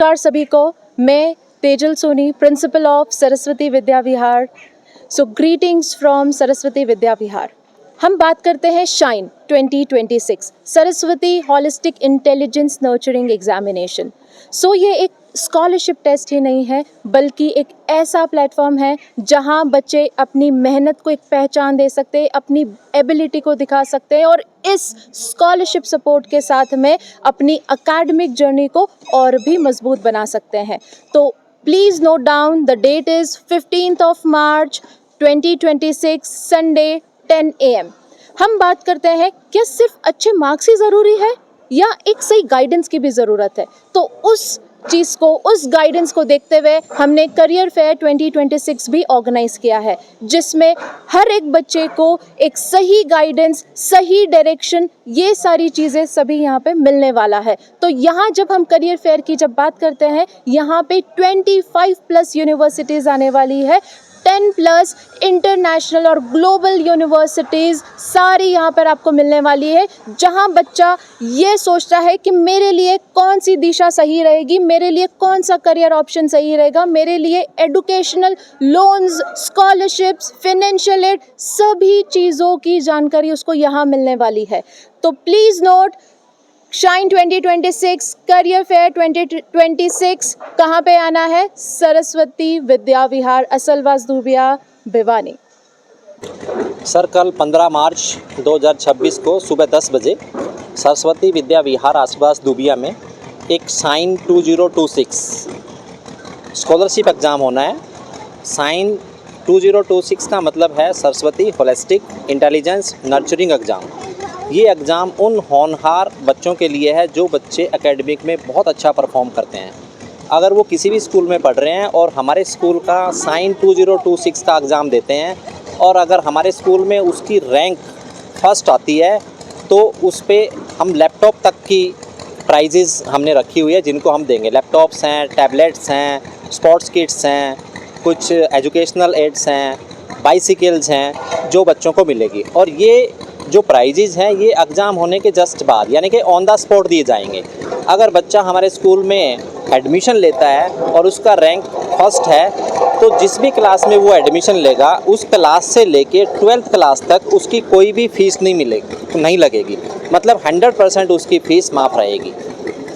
नमस्कार सभी को। मैं Tejal Soni, principal of Saraswati Vidya Vihar. So greetings from Saraswati Vidya Vihar. हम बात करते हैं shine 2026 Saraswati holistic intelligence nurturing examination. So ये एक स्कॉलरशिप टेस्ट ही नहीं है, बल्कि एक ऐसा प्लेटफॉर्म है जहां बच्चे अपनी मेहनत को एक पहचान दे सकते हैं, अपनी एबिलिटी को दिखा सकते हैं और इस स्कॉलरशिप सपोर्ट के साथ में अपनी एकेडमिक जर्नी को और भी मजबूत बना सकते हैं। तो please note down, the that is 15th of March 2026 Sunday 10 AM। हम बात करते हैं क्या सिर्फ अच्छे मार्क्स ही ज़रूरी है या एक सही गाइडेंस की भी ज़रूरत है। तो उस गाइडेंस को देखते हुए हमने करियर फेयर 2026 भी ऑर्गेनाइज किया है, जिसमें हर एक बच्चे को एक सही गाइडेंस, सही डायरेक्शन, ये सारी चीज़ें सभी यहाँ पे मिलने वाला है। तो यहाँ जब हम करियर फेयर की जब बात करते हैं, यहाँ पे 25+ यूनिवर्सिटीज़ आने वाली है, 10+ इंटरनेशनल और ग्लोबल यूनिवर्सिटीज़ सारी यहाँ पर आपको मिलने वाली है, जहाँ बच्चा ये सोचता है कि मेरे लिए कौन सी दिशा सही रहेगी, मेरे लिए कौन सा करियर ऑप्शन सही रहेगा, मेरे लिए educational loans, scholarships, financial aid, सभी चीज़ों की जानकारी उसको यहाँ मिलने वाली है। तो please note, shine 2026 career fair 2026 कहाँ पे आना है? सरस्वती विद्या विहार, असलवास धूबिया, भिवानी। सर कल 15 मार्च 2026 को सुबह 10 बजे सरस्वती विद्या विहार आसपास दुबिया में एक साइन 2026 स्कॉलरशिप एग्ज़ाम होना है। साइन 2026 का मतलब है Saraswati holistic intelligence nurturing exam. ये एग्ज़ाम उन होनहार बच्चों के लिए है जो बच्चे एकेडमिक में बहुत अच्छा परफॉर्म करते हैं। अगर वो किसी भी स्कूल में पढ़ रहे हैं और हमारे स्कूल का साइन 2026 का एग्ज़ाम देते हैं और अगर हमारे स्कूल में उसकी रैंक फर्स्ट आती है तो उस पर हम लैपटॉप तक की प्राइजेज़ हमने रखी हुई है जिनको हम देंगे। लैपटॉप्स हैं, टैबलेट्स हैं, स्पोर्ट्स किट्स हैं, कुछ एजुकेशनल एड्स हैं, बाइसिकल्स हैं जो बच्चों को मिलेगी। और ये जो प्राइजेज़ हैं ये एग्ज़ाम होने के जस्ट बाद यानी कि ऑन द स्पॉट दिए जाएंगे। अगर बच्चा हमारे स्कूल में एडमिशन लेता है और उसका रैंक फर्स्ट है तो जिस भी क्लास में वो एडमिशन लेगा उस क्लास से लेके 12th क्लास तक उसकी कोई भी फ़ीस नहीं लगेगी। मतलब 100% उसकी फ़ीस माफ़ रहेगी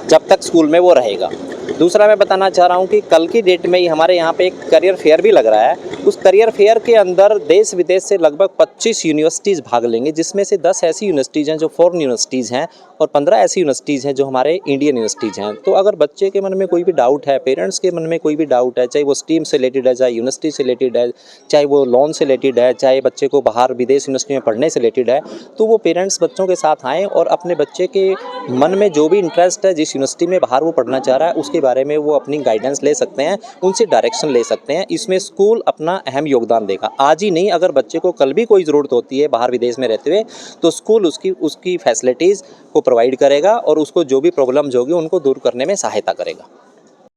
जब तक स्कूल में वो रहेगा। दूसरा मैं बताना चाह रहा हूँ कि कल की डेट में ही हमारे यहाँ पे एक करियर फेयर भी लग रहा है। उस करियर फेयर के अंदर देश विदेश से लगभग 25 यूनिवर्सिटीज़ भाग लेंगे, जिसमें से 10 ऐसी यूनिवर्सिटीज़ हैं जो फॉरेन यूनिवर्सिटीज़ हैं और 15 ऐसी यूनिवर्सिटीज़ हैं जो हमारे इंडियन यूनिवर्सिटीज़ हैं। तो अगर बच्चे के मन में कोई भी डाउट है, पेरेंट्स के मन में कोई भी डाउट है, चाहे वो स्ट्रीम से रिलेटेड है, चाहे यूनिवर्सिटी से रिलेटेड है, चाहे वो लोन से रिलेटेड है, चाहे बच्चे को बाहर विदेश यूनिवर्सिटी में पढ़ने से रिलेटेड है, तो वो पेरेंट्स बच्चों के साथ आएँ और अपने बच्चे के मन में जो भी इंटरेस्ट है, जिस यूनिवर्सिटी में बाहर वो पढ़ना चाह रहा है, उसके बारे में वो अपनी गाइडेंस ले सकते हैं, उनसे डायरेक्शन ले सकते हैं। इसमें स्कूल अपना अहम योगदान देगा। आज ही नहीं, अगर बच्चे को कल भी कोई ज़रूरत होती है बाहर विदेश में रहते हुए तो स्कूल उसकी फैसिलिटीज़ को प्रोवाइड करेगा और उसको जो भी प्रॉब्लम्स होगी उनको दूर करने में सहायता करेगा।